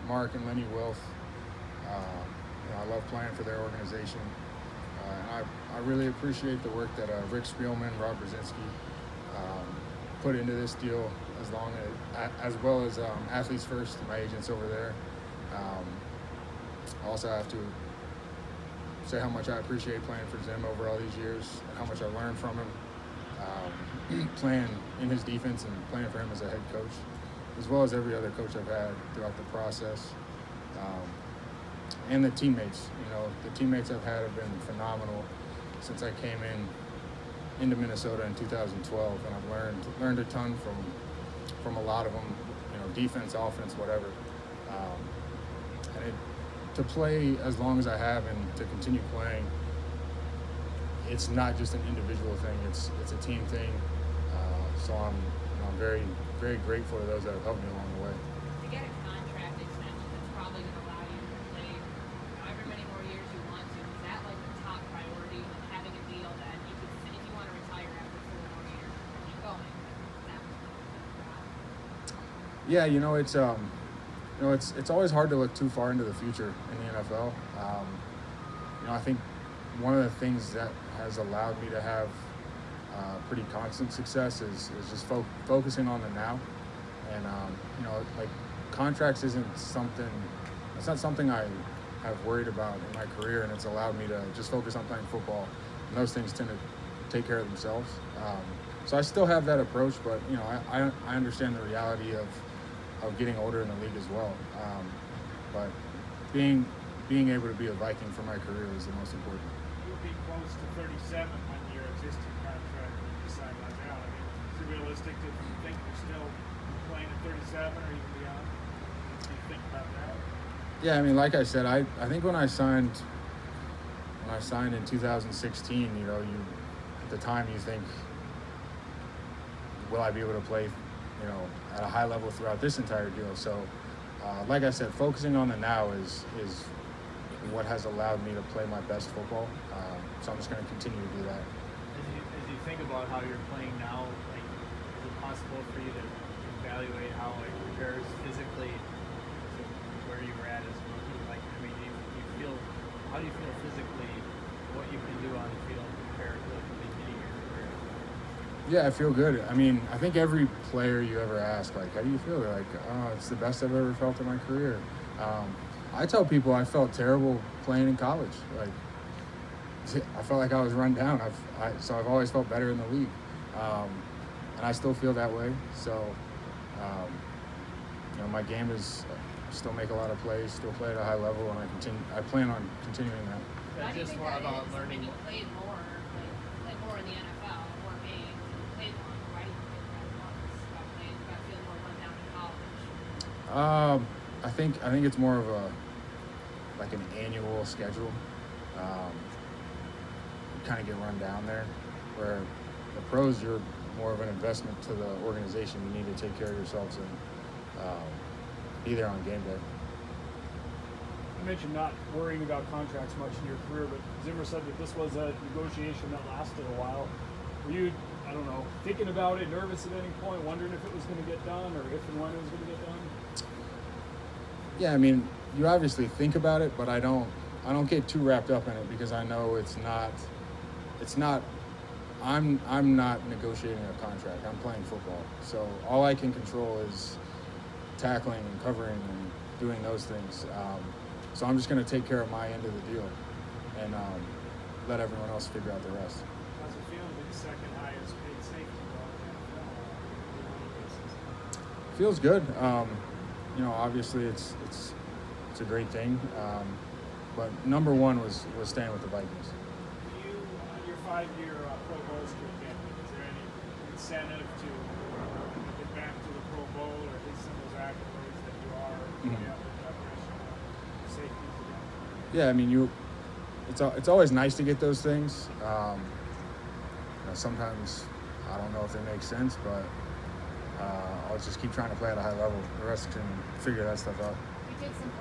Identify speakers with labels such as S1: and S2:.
S1: Mark and Lenny Wilf. I love playing for their organization. And I really appreciate the work that Rick Spielman, Rob Brzezinski put into this deal, as well as Athletes First, my agents over there. I also have to say how much I appreciate playing for Zim over all these years and how much I learned from him, playing in his defense and playing for him as a head coach, as well as every other coach I've had throughout the process. And the teammates, the teammates I've had have been phenomenal since I came into Minnesota in 2012, and I've learned a ton from a lot of them, defense, offense, whatever. To play as long as I have and to continue playing, it's not just an individual thing; it's a team thing. So I'm very, very grateful to those that have helped me along the way.
S2: To get a contract extension that's probably going to allow you to play however many more years you want to, is that like the top priority of having a deal that you could, if you want to retire after 4 more years, keep going?
S1: Yeah, it's always hard to look too far into the future in the NFL. I think one of the things that has allowed me to have pretty constant success is just focusing on the now. And like contracts it's not something I have worried about in my career, and it's allowed me to just focus on playing football, and those things tend to take care of themselves. So I still have that approach, but I understand the reality of getting older in the league as well. But being able to be a Viking for my career is the most important.
S3: You'll be close to 37 on your existing contract when you decide that out. I mean, is it realistic to think you're still playing at 37 or even beyond? Do you think about that?
S1: Yeah, like I said, I think when I signed in 2016, at the time you think, will I be able to play at a high level throughout this entire deal? So, like I said, focusing on the now is what has allowed me to play my best football. So I'm just going to continue to do that.
S4: As you think about how you're playing now, is it possible for you to evaluate how it compares physically to where you were at as a rookie? How do you feel physically, what you can do on the field compared to the beginning of your career?
S1: Yeah, I feel good. I think every player you ever ask, how do you feel? They're like, oh, it's the best I've ever felt in my career. I tell people I felt terrible playing in college. I felt like I was run down. So I've always felt better in the league. And I still feel that way. So, my game is still make a lot of plays, still play at a high level, and I plan on continuing that.
S2: Why do you
S4: Just
S2: think
S4: more
S2: that
S4: about
S2: is?
S4: learning.
S2: When you played more, like more in the NFL, more games, and you played longer, why do you think that was? About feeling more run down in college?
S1: I think it's more of an annual schedule. You kind of get run down there, where the pros, you're more of an investment to the organization. You need to take care of yourselves and be there on game day.
S3: You mentioned not worrying about contracts much in your career, but Zimmer said that this was a negotiation that lasted a while. Were you, thinking about it, nervous at any point, wondering if it was going to get done or if and when it was going to get done?
S1: Yeah, you obviously think about it, but I don't get too wrapped up in it because I know it's not. I'm not negotiating a contract. I'm playing football, so all I can control is tackling and covering and doing those things. So I'm just going to take care of my end of the deal and let everyone else figure out the rest.
S3: How's it feel to be the second highest paid safety ball?
S1: Feels good. Obviously it's a great thing. But number one was staying with the Vikings.
S3: Your 5-year Pro Bowl streak ended. Is there any incentive to get back to the Pro Bowl or at least some of those accolades that you are? Safeties again?
S1: Yeah, it's always nice to get those things. Sometimes I don't know if they make sense, but I'll just keep trying to play at a high level. The rest can figure that stuff out.
S2: You take some